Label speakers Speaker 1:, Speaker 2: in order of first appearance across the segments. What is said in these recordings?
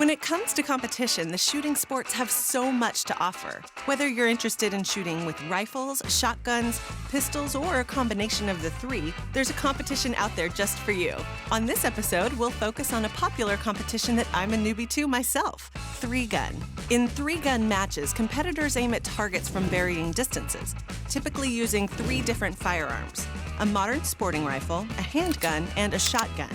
Speaker 1: When it comes to competition, the shooting sports have so much to offer. Whether you're interested in shooting with rifles, shotguns, pistols, or a combination of the three, there's a competition out there just for you. On this episode, we'll focus on a popular competition that I'm a newbie to myself, three-gun. In three-gun matches, competitors aim at targets from varying distances, typically using 3 different firearms: a modern sporting rifle, a handgun, and a shotgun.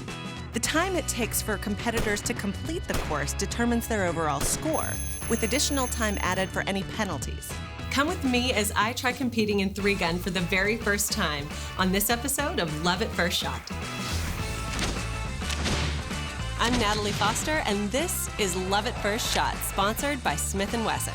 Speaker 1: The time it takes for competitors to complete the course determines their overall score, with additional time added for any penalties. Come with me as I try competing in three-gun for the very first time on this episode of Love at First Shot. I'm Natalie Foster, and this is Love at First Shot, sponsored by Smith Wesson.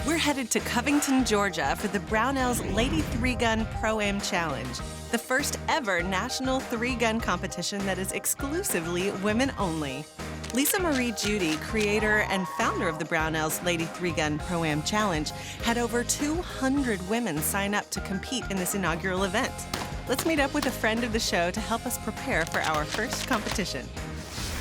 Speaker 1: We're headed to Covington, Georgia for the Brownells Lady 3-Gun Pro-Am Challenge, the first ever national 3-gun competition that is exclusively women only. Lisa Marie Judy, creator and founder of the Brownells Lady 3-Gun Pro-Am Challenge, had over 200 women sign up to compete in this inaugural event. Let's meet up with a friend of the show to help us prepare for our first competition.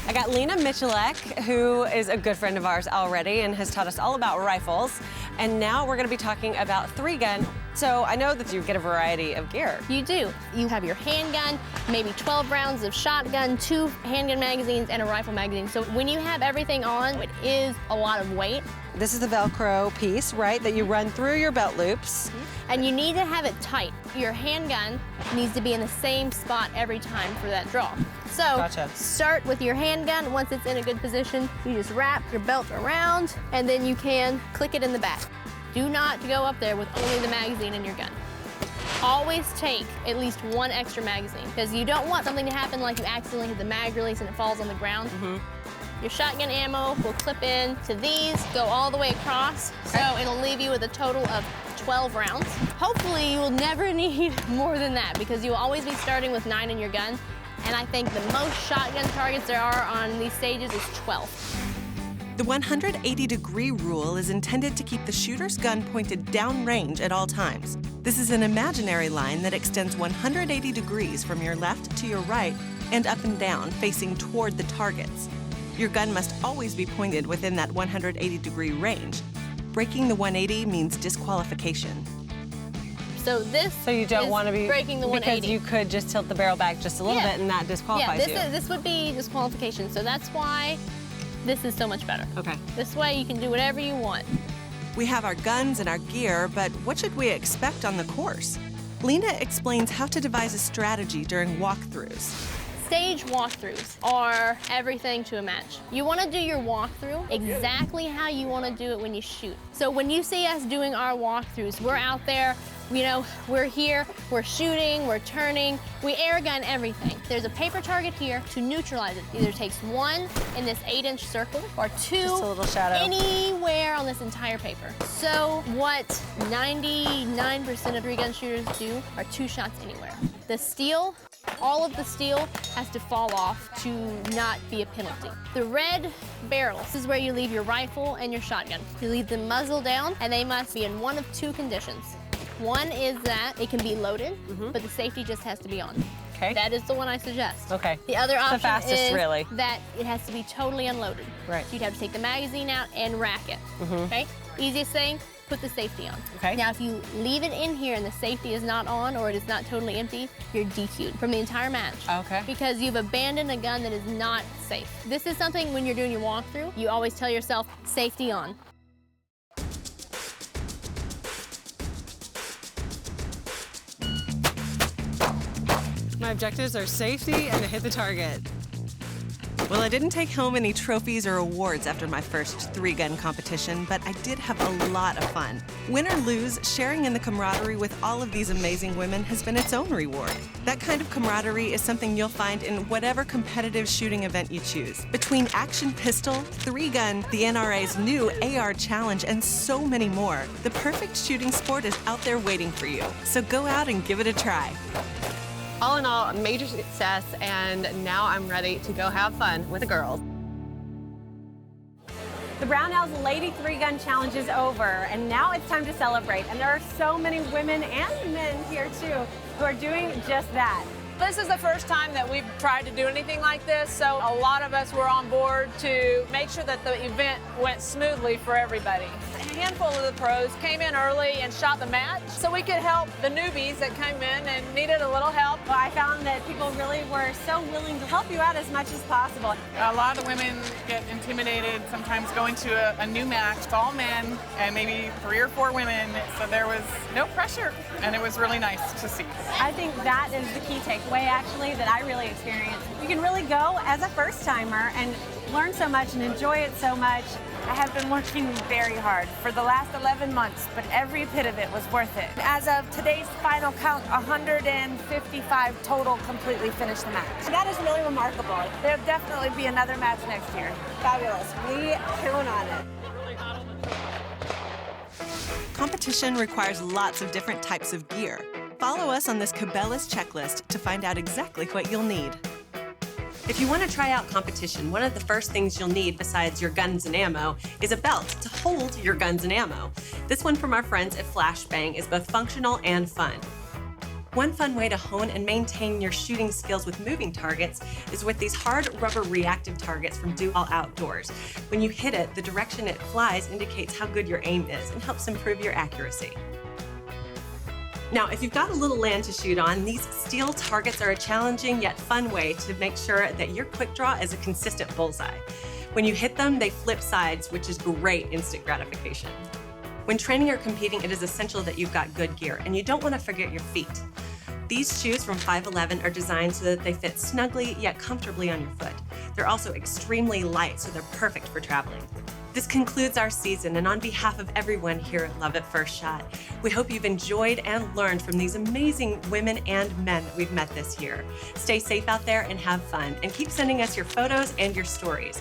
Speaker 1: I got Lena Miculek, who is a good friend of ours already and has taught us all about rifles. And now we're gonna be talking about three-gun. So I know that you get a variety of gear.
Speaker 2: You do. You have your handgun, maybe 12 rounds of shotgun, 2 handgun magazines, and a rifle magazine. So when you have everything on, it is a lot of weight.
Speaker 1: This is the Velcro piece, right, that you run through your belt loops.
Speaker 2: And you need to have it tight. Your handgun needs to be in the same spot every time for that draw. So
Speaker 1: Gotcha.
Speaker 2: Start with your handgun. Once it's in a good position, you just wrap your belt around, and then you can click it in the back. Do not go up there with only the magazine in your gun. Always take at least 1 extra magazine, because you don't want something to happen like you accidentally hit the mag release and it falls on the ground. Your shotgun ammo will clip in to these, go all the way across, so it'll leave you with a total of 12 rounds. Hopefully you will never need more than that, because you'll always be starting with 9 in your gun, and I think the most shotgun targets there are on these stages is 12.
Speaker 1: The 180-degree rule is intended to keep the shooter's gun pointed downrange at all times. This is an imaginary line that extends 180 degrees from your left to your right and up and down, facing toward the targets. Your gun must always be pointed within that 180-degree range. Breaking the 180 means disqualification.
Speaker 2: So you don't want to be breaking the 180.
Speaker 1: Because you could just tilt the barrel back just a little bit and that disqualifies you.
Speaker 2: This would be disqualification, so that's why this is so much better.
Speaker 1: Okay.
Speaker 2: This way you can do whatever you want.
Speaker 1: We have our guns and our gear, but what should we expect on the course? Lena explains how to devise a strategy during walkthroughs.
Speaker 2: Stage walkthroughs are everything to a match. You want to do your walkthrough exactly how you want to do it when you shoot. So when you see us doing our walkthroughs, we're out there, you know, we're here, we're shooting, we're turning, we air gun everything. There's a paper target here to neutralize it. Either takes 1 in this 8-inch circle or 2
Speaker 1: just a little shadow
Speaker 2: anywhere on this entire paper. So what 99% of three-gun shooters do are 2 shots anywhere. The steel, all of the steel has to fall off to not be a penalty. The red barrel, this is where you leave your rifle and your shotgun. You leave the muzzle down, and they must be in one of 2 conditions. One is that it can be loaded, but the safety just has to be on.
Speaker 1: Okay.
Speaker 2: That is the one I suggest.
Speaker 1: Okay.
Speaker 2: The other option
Speaker 1: the fastest,
Speaker 2: is
Speaker 1: really.
Speaker 2: that it has to be totally unloaded.
Speaker 1: Right.
Speaker 2: So you'd have to take the magazine out and rack it. Okay? Easiest thing, put the safety on.
Speaker 1: Okay.
Speaker 2: Now, if you leave it in here and the safety is not on or it is not totally empty, you're DQ'd from the entire match.
Speaker 1: Okay.
Speaker 2: Because you've abandoned a gun that is not safe. This is something when you're doing your walkthrough, you always tell yourself, safety on. My objectives are safety and to hit the target. Well, I didn't take home any trophies or awards after my first three-gun competition, but I did have a lot of fun. Win or lose, sharing in the camaraderie with all of these amazing women has been its own reward. That kind of camaraderie is something you'll find in whatever competitive shooting event you choose. Between action pistol, three-gun, the NRA's new AR challenge, and so many more, the perfect shooting sport is out there waiting for you. So go out and give it a try.
Speaker 3: All in all, a major success, and now I'm ready to go have fun with the girls.
Speaker 4: The Brownells Lady 3-Gun Challenge is over, and now it's time to celebrate. And there are so many women and men here, too, who are doing just that.
Speaker 5: This is the first time that we've tried to do anything like this, so a lot of us were on board to make sure that the event went smoothly for everybody. A handful of the pros came in early and shot the match so we could help the newbies that came in and needed a little help.
Speaker 4: Well, I found that people really were so willing to help you out as much as possible.
Speaker 6: A lot of the women get intimidated sometimes going to a new match. It's all men and maybe 3 or 4 women, so there was no pressure, and it was really nice to see.
Speaker 4: I think that is the key takeaway, actually, that I really experienced. You can really go as a first-timer and learn so much and enjoy it so much.
Speaker 7: I have been working very hard for the last 11 months, but every bit of it was worth it. As of today's final count, 155 total completely finished the match.
Speaker 4: That is really remarkable.
Speaker 7: There'll definitely be another match next year.
Speaker 4: Fabulous. We count on it.
Speaker 1: Competition requires lots of different types of gear. Follow us on this Cabela's checklist to find out exactly what you'll need.
Speaker 3: If you want to try out competition, one of the first things you'll need besides your guns and ammo is a belt to hold your guns and ammo. This one from our friends at Flashbang is both functional and fun. One fun way to hone and maintain your shooting skills with moving targets is with these hard rubber reactive targets from Do All Outdoors. When you hit it, the direction it flies indicates how good your aim is and helps improve your accuracy. Now, if you've got a little land to shoot on, these steel targets are a challenging yet fun way to make sure that your quick draw is a consistent bullseye. When you hit them, they flip sides, which is great instant gratification. When training or competing, it is essential that you've got good gear, and you don't want to forget your feet. These shoes from 511 are designed so that they fit snugly yet comfortably on your foot. They're also extremely light, so they're perfect for traveling. This concludes our season, and on behalf of everyone here at Love at First Shot, we hope you've enjoyed and learned from these amazing women and men that we've met this year. Stay safe out there and have fun, and keep sending us your photos and your stories.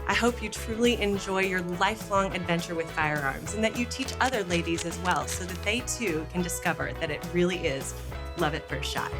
Speaker 3: I hope you truly enjoy your lifelong adventure with firearms, and that you teach other ladies as well, so that they too can discover that it really is Love at First Shot.